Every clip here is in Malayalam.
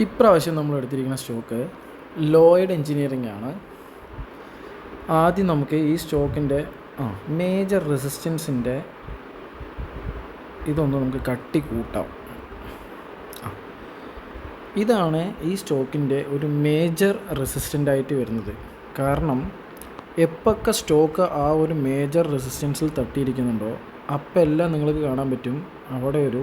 ഇപ്രാവശ്യം നമ്മൾ എടുത്തിരിക്കുന്ന സ്റ്റോക്ക് ലോയിഡ് എഞ്ചിനീയറിംഗ് ആണ്. ആദ്യം നമുക്ക് ഈ സ്റ്റോക്കിൻ്റെ മേജർ റെസിസ്റ്റൻസിൻ്റെ ഇതൊന്ന് നമുക്ക് കട്ടി കൂട്ടാം. ഇതാണ് ഈ സ്റ്റോക്കിൻ്റെ ഒരു മേജർ റെസിസ്റ്റൻ്റായിട്ട് വരുന്നത്. കാരണം എപ്പൊക്കെ സ്റ്റോക്ക് ആ ഒരു മേജർ റെസിസ്റ്റൻസിൽ തട്ടിയിരിക്കുന്നുണ്ടോ അപ്പം എല്ലാം നിങ്ങൾക്ക് കാണാൻ പറ്റും അവിടെ ഒരു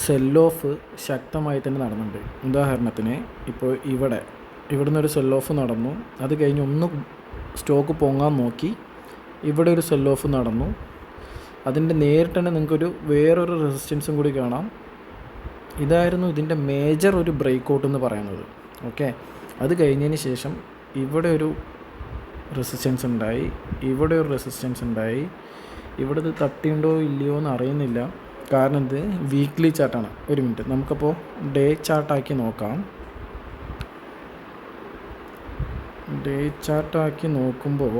സെൽ ഓഫ് ശക്തമായി തന്നെ നടന്നുണ്ട്. ഉദാഹരണത്തിന് ഇപ്പോൾ ഇവിടുന്ന് ഒരു സെൽ ഓഫ് നടന്നു, അത് കഴിഞ്ഞ് ഒന്ന് സ്റ്റോക്ക് പൊങ്ങാൻ നോക്കി, ഇവിടെ ഒരു സെൽ ഓഫ് നടന്നു, അതിൻ്റെ നേരിട്ട് തന്നെ നിങ്ങൾക്കൊരു വേറൊരു റെസിസ്റ്റൻസും കൂടി കാണാം. ഇതായിരുന്നു ഇതിൻ്റെ മേജർ ഒരു ബ്രേക്ക് ഔട്ട് എന്ന് പറയുന്നത്. ഓക്കെ, അത് കഴിഞ്ഞതിന് ശേഷം ഇവിടെ ഒരു റെസിസ്റ്റൻസ് ഉണ്ടായി, ഇവിടെ ഒരു റെസിസ്റ്റൻസ് ഉണ്ടായി. ഇവിടെ ഇത് തട്ടിയുണ്ടോ ഇല്ലയോ എന്ന് അറിയുന്നില്ല, കാരണം ഇത് വീക്ക്ലി ചാർട്ടാണ്. ഒരു മിനിറ്റ്, നമുക്കപ്പോൾ ഡേ ചാർട്ടാക്കി നോക്കാം. ഡേ ചാർട്ടാക്കി നോക്കുമ്പോൾ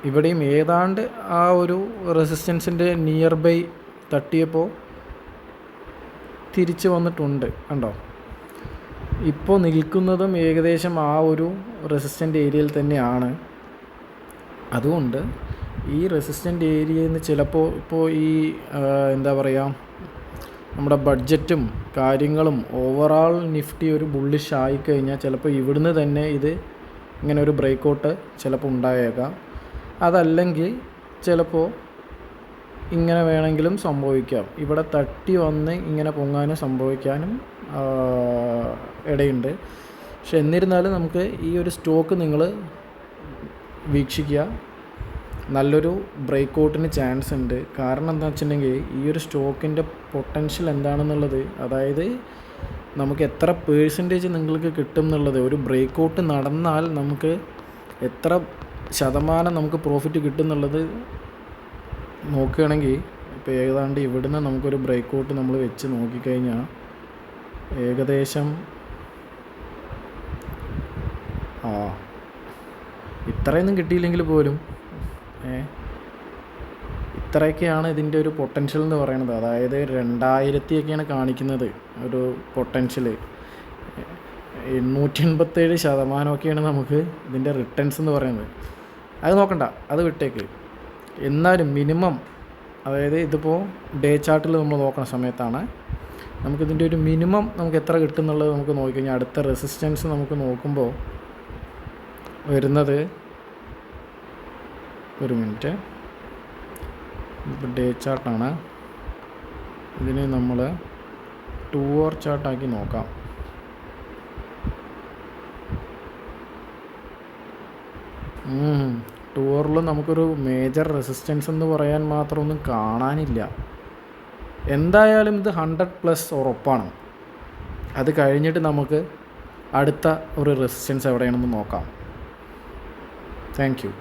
ഇവിടെയും ഏതാണ്ട് ആ ഒരു റെസിസ്റ്റൻസിൻ്റെ നിയർ ബൈ തട്ടിയപ്പോൾ തിരിച്ച് വന്നിട്ടുണ്ട്. കണ്ടോ, ഇപ്പോൾ നിൽക്കുന്നതും ഏകദേശം ആ ഒരു റെസിസ്റ്റൻ്റ് ഏരിയയിൽ തന്നെയാണ്. അതുകൊണ്ട് ഈ റെസിസ്റ്റൻ്റ് ഏരിയയിൽ നിന്ന് ചിലപ്പോൾ ഇപ്പോൾ ഈ എന്താ പറയുക, നമ്മുടെ ബഡ്ജറ്റും കാര്യങ്ങളും ഓവറാൾ നിഫ്റ്റി ഒരു ബുള്ളിഷ് ആയിക്കഴിഞ്ഞാൽ ചിലപ്പോൾ ഇവിടുന്ന് തന്നെ ഇത് ഇങ്ങനെ ഒരു ബ്രേക്ക് ഔട്ട് ചിലപ്പോൾ ഉണ്ടായേക്കാം. അതല്ലെങ്കിൽ ചിലപ്പോൾ ഇങ്ങനെ വേണമെങ്കിലും സംഭവിക്കാം. ഇവിടെ തട്ടി വന്ന് ഇങ്ങനെ പൊങ്ങാനും സംഭവിക്കാനും ഇടയുണ്ട്. പക്ഷെ എന്നിരുന്നാലും നമുക്ക് ഈ ഒരു സ്റ്റോക്ക് നിങ്ങൾ വീക്ഷിക്കുക, നല്ലൊരു ബ്രേക്ക് ഔട്ടിന് ചാൻസ് ഉണ്ട്. കാരണം എന്താ വെച്ചിട്ടുണ്ടെങ്കിൽ ഈ ഒരു സ്റ്റോക്കിൻ്റെ പൊട്ടൻഷ്യൽ എന്താണെന്നുള്ളത്, അതായത് നമുക്ക് എത്ര പേഴ്സൻറ്റേജ് നിങ്ങൾക്ക് കിട്ടും എന്നുള്ളത്, ഒരു ബ്രേക്ക് ഔട്ട് നടന്നാൽ നമുക്ക് എത്ര ശതമാനം നമുക്ക് പ്രോഫിറ്റ് കിട്ടും എന്നുള്ളത് നോക്കുകയാണെങ്കിൽ ഇപ്പോൾ ഏതാണ്ട് ഇവിടുന്ന് നമുക്കൊരു ബ്രേക്ക് ഔട്ട് നമ്മൾ വെച്ച് നോക്കിക്കഴിഞ്ഞാൽ ഏകദേശം ഇത്രയൊന്നും കിട്ടിയില്ലെങ്കിൽ പോലും ഇത്രയൊക്കെയാണ് ഇതിൻ്റെ ഒരു പൊട്ടൻഷ്യൽ എന്ന് പറയുന്നത്. അതായത് 2000 കാണിക്കുന്നത് ഒരു പൊട്ടൻഷ്യൽ. 887% നമുക്ക് ഇതിൻ്റെ റിട്ടേൺസ് എന്ന് പറയുന്നത്. അത് നോക്കണ്ട, അത് വിട്ടേക്ക്. എന്നാലും മിനിമം, അതായത് ഇതിപ്പോൾ ഡേ ചാർട്ടിൽ നമ്മൾ നോക്കുന്ന സമയത്താണ് നമുക്കിതിൻ്റെ ഒരു മിനിമം നമുക്ക് എത്ര കിട്ടും എന്നുള്ളത് നമുക്ക് നോക്കിക്കഴിഞ്ഞാൽ അടുത്ത റെസിസ്റ്റൻസ് നമുക്ക് നോക്കുമ്പോൾ വരുന്നത്, ഒരു മിനിറ്റ്, ഇപ്പോൾ ഡേ ചാർട്ടാണ്, ഇതിനെ നമ്മൾ 2 hour ചാർട്ടാക്കി നോക്കാം. ടൂറിൽ നമുക്കൊരു മേജർ റെസിസ്റ്റൻസ് എന്ന് പറയാൻ മാത്രമൊന്നും കാണാനില്ല. എന്തായാലും ഇത് 100+ ഉറപ്പാണ്. അത് കഴിഞ്ഞിട്ട് നമുക്ക് അടുത്ത ഒരു റെസിസ്റ്റൻസ് എവിടെയാണെന്ന് നോക്കാം. Thank you.